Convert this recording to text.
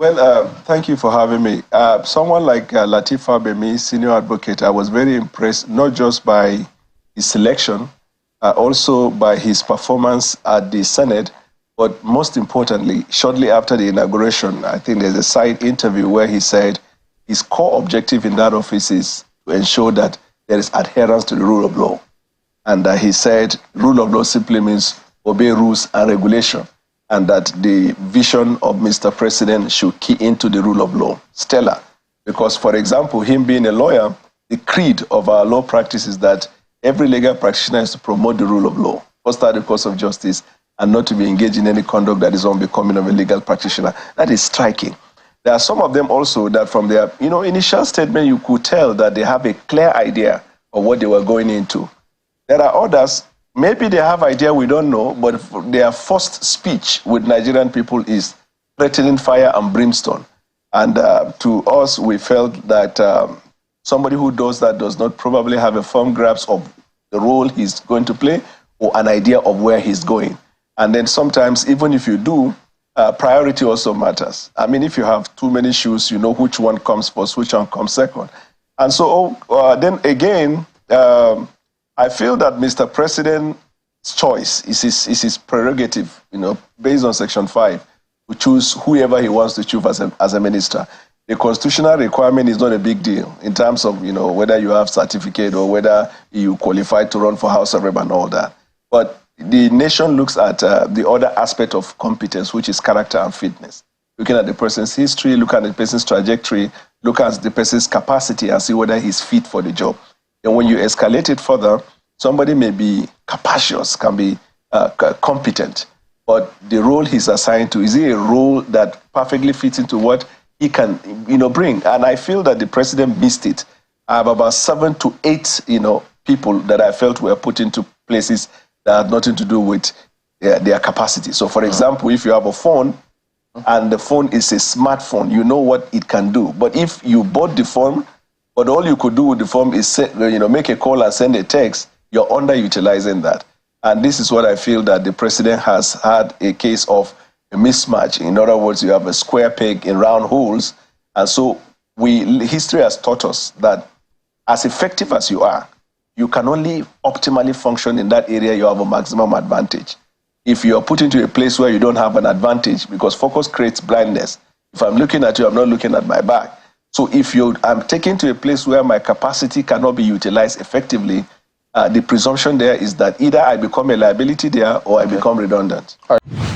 Well, thank you for having me. Someone like Lateef Fagbemi, senior advocate, I was very impressed, not just by his selection, also by his performance at the Senate, but most importantly, shortly after the inauguration, I think there's a side interview where he said his core objective in that office is to ensure that there is adherence to the rule of law. And he said rule of law simply means obey rules and regulation, and that the vision of Mr. President should key into the rule of law. Stellar. Because, for example, him being a lawyer, the creed of our law practice is that every legal practitioner is to promote the rule of law, foster the course of justice, and not to be engaged in any conduct that is unbecoming of a legal practitioner. That is striking. There are some of them also that from their initial statement, you could tell that they have a clear idea of what they were going into. There are others, maybe they have idea, we don't know, but their first speech with Nigerian people is threatening fire and brimstone. And to us, we felt that somebody who does that does not probably have a firm grasp of the role he's going to play or an idea of where he's going. And then sometimes, even if you do, priority also matters. I mean, if you have too many shoes, you know which one comes first, which one comes second. And so then again, I feel that Mr. President's choice is his prerogative, based on Section 5, to choose whoever he wants to choose as a minister. The constitutional requirement is not a big deal in terms of, whether you have certificate or whether you qualify to run for House of Rep and all that. But the nation looks at the other aspect of competence, which is character and fitness. Looking at the person's history, look at the person's trajectory, look at the person's capacity and see whether he's fit for the job. And when you escalate it further, somebody may be capacious, can be competent, but the role he's assigned to, is it a role that perfectly fits into what he can, bring? And I feel that the president missed it. I have about 7 to 8, people that I felt were put into places that had nothing to do with their capacity. So, for example, if you have a phone and the phone is a smartphone, you know what it can do. But if you bought the phone, but all you could do with the phone is make a call and send a text, you're underutilizing that. And this is what I feel that the president has had a case of a mismatch. In other words, you have a square peg in round holes. And so history has taught us that as effective as you are, you can only optimally function in that area you have a maximum advantage. If you are put into a place where you don't have an advantage, because focus creates blindness. If I'm looking at you, I'm not looking at my back. So if I'm taken to a place where my capacity cannot be utilized effectively, the presumption there is that either I become a liability there or I become redundant. All right.